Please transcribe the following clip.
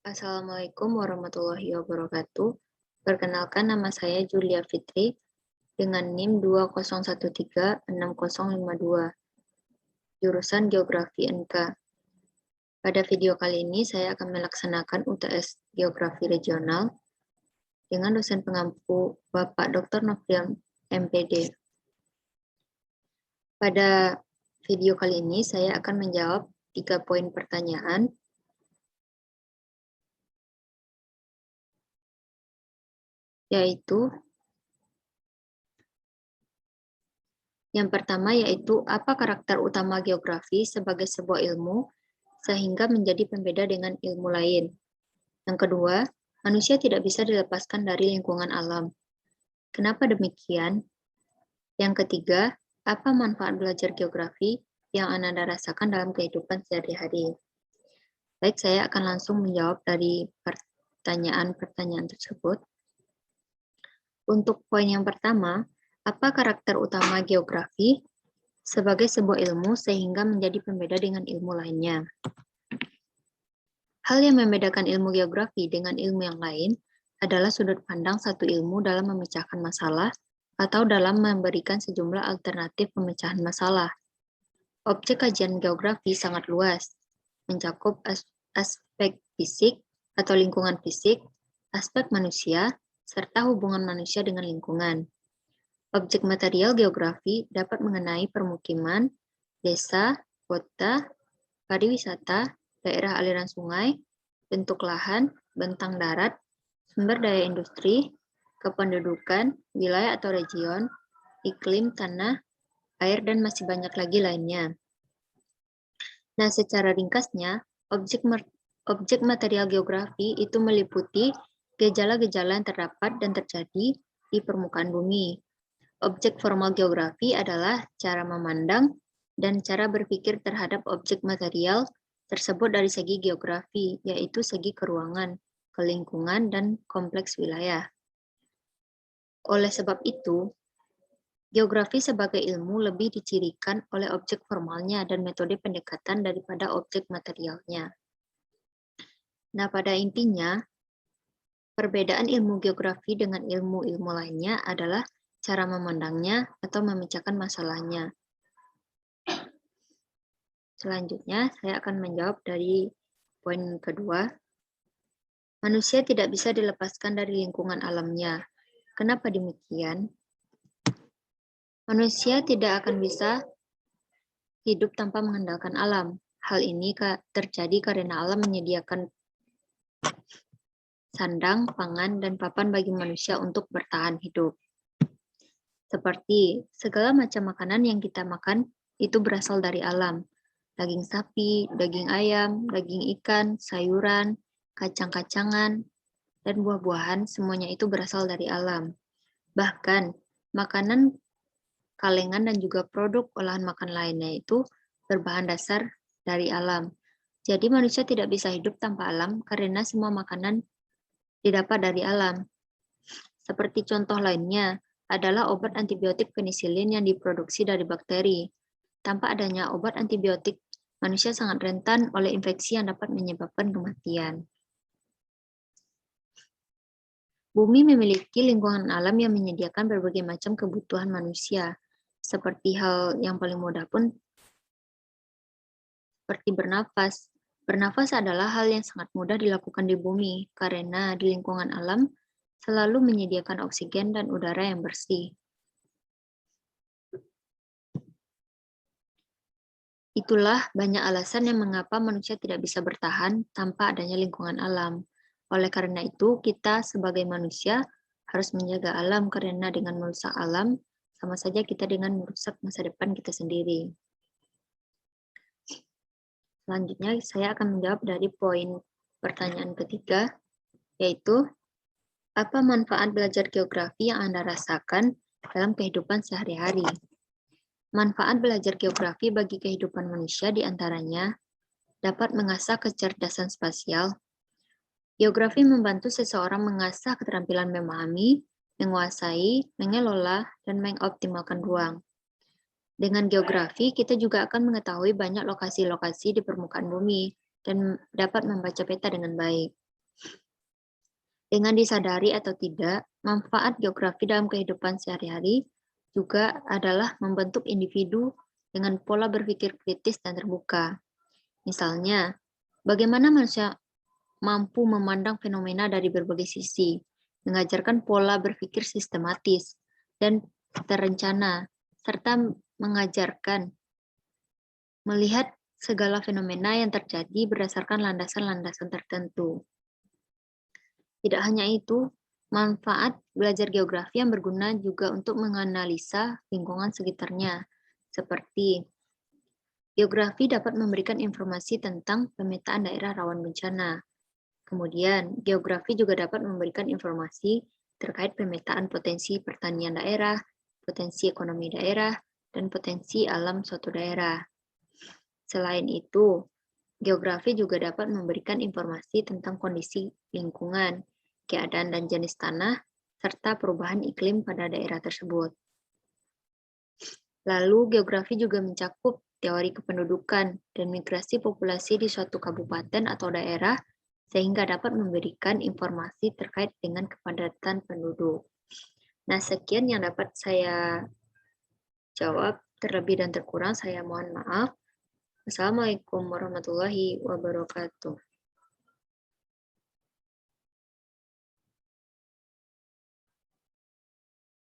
Assalamualaikum warahmatullahi wabarakatuh. Perkenalkan, nama saya Julia Fitri dengan NIM 20136052, jurusan Geografi NK. Pada video kali ini saya akan melaksanakan UTS Geografi Regional dengan dosen pengampu Bapak Dr. Nofrian MPD. Pada video kali ini saya akan menjawab 3 poin pertanyaan, yaitu yang pertama yaitu apa karakter utama geografi sebagai sebuah ilmu sehingga menjadi pembeda dengan ilmu lain. Yang kedua, manusia tidak bisa dilepaskan dari lingkungan alam. Kenapa demikian? Yang ketiga, apa manfaat belajar geografi yang Anda rasakan dalam kehidupan sehari-hari? Baik, saya akan langsung menjawab dari pertanyaan-pertanyaan tersebut. Untuk poin yang pertama, apa karakter utama geografi sebagai sebuah ilmu sehingga menjadi pembeda dengan ilmu lainnya? Hal yang membedakan ilmu geografi dengan ilmu yang lain adalah sudut pandang satu ilmu dalam memecahkan masalah atau dalam memberikan sejumlah alternatif pemecahan masalah. Objek kajian geografi sangat luas, mencakup aspek fisik atau lingkungan fisik, aspek manusia, serta hubungan manusia dengan lingkungan. Objek material geografi dapat mengenai permukiman, desa, kota, pariwisata, daerah aliran sungai, bentuk lahan, bentang darat, sumber daya industri, kependudukan, wilayah atau region, iklim, tanah, air, dan masih banyak lagi lainnya. Nah, secara ringkasnya, objek material geografi itu meliputi gejala-gejala yang terdapat dan terjadi di permukaan bumi. Objek formal geografi adalah cara memandang dan cara berpikir terhadap objek material tersebut dari segi geografi, yaitu segi keruangan, kelingkungan, dan kompleks wilayah. Oleh sebab itu, geografi sebagai ilmu lebih dicirikan oleh objek formalnya dan metode pendekatan daripada objek materialnya. Nah, pada intinya, perbedaan ilmu geografi dengan ilmu-ilmu lainnya adalah cara memandangnya atau memecahkan masalahnya. Selanjutnya, saya akan menjawab dari poin kedua. Manusia tidak bisa dilepaskan dari lingkungan alamnya. Kenapa demikian? Manusia tidak akan bisa hidup tanpa mengandalkan alam. Hal ini terjadi karena alam menyediakan sandang, pangan, dan papan bagi manusia untuk bertahan hidup. Seperti segala macam makanan yang kita makan itu berasal dari alam. Daging sapi, daging ayam, daging ikan, sayuran, kacang-kacangan, dan buah-buahan semuanya itu berasal dari alam. Bahkan makanan, kalengan, dan juga produk olahan makan lainnya itu berbahan dasar dari alam. Jadi manusia tidak bisa hidup tanpa alam karena semua makanan didapat dari alam. Seperti contoh lainnya adalah obat antibiotik penisilin yang diproduksi dari bakteri. Tanpa adanya obat antibiotik, manusia sangat rentan oleh infeksi yang dapat menyebabkan kematian. Bumi memiliki lingkungan alam yang menyediakan berbagai macam kebutuhan manusia, seperti hal yang paling mudah pun seperti bernafas. Bernafas adalah hal yang sangat mudah dilakukan di bumi, karena di lingkungan alam selalu menyediakan oksigen dan udara yang bersih. Itulah banyak alasan yang mengapa manusia tidak bisa bertahan tanpa adanya lingkungan alam. Oleh karena itu, kita sebagai manusia harus menjaga alam karena dengan merusak alam, sama saja kita dengan merusak masa depan kita sendiri. Selanjutnya, saya akan menjawab dari poin pertanyaan ketiga, yaitu apa manfaat belajar geografi yang Anda rasakan dalam kehidupan sehari-hari? Manfaat belajar geografi bagi kehidupan manusia diantaranya dapat mengasah kecerdasan spasial. Geografi membantu seseorang mengasah keterampilan memahami, menguasai, mengelola, dan mengoptimalkan ruang. Dengan geografi, kita juga akan mengetahui banyak lokasi-lokasi di permukaan bumi dan dapat membaca peta dengan baik. Dengan disadari atau tidak, manfaat geografi dalam kehidupan sehari-hari juga adalah membentuk individu dengan pola berpikir kritis dan terbuka. Misalnya, bagaimana manusia mampu memandang fenomena dari berbagai sisi, mengajarkan pola berpikir sistematis dan terencana, serta mengajarkan melihat segala fenomena yang terjadi berdasarkan landasan-landasan tertentu. Tidak hanya itu, manfaat belajar geografi yang berguna juga untuk menganalisa lingkungan sekitarnya, seperti geografi dapat memberikan informasi tentang pemetaan daerah rawan bencana. Kemudian, geografi juga dapat memberikan informasi terkait pemetaan potensi pertanian daerah, potensi ekonomi daerah, dan potensi alam suatu daerah. Selain itu, geografi juga dapat memberikan informasi tentang kondisi lingkungan, keadaan dan jenis tanah, serta perubahan iklim pada daerah tersebut. Lalu, geografi juga mencakup teori kependudukan dan migrasi populasi di suatu kabupaten atau daerah, sehingga dapat memberikan informasi terkait dengan kepadatan penduduk. Nah, sekian yang dapat saya jawab. Terlebih dan terkurang, saya mohon maaf. Assalamualaikum warahmatullahi wabarakatuh.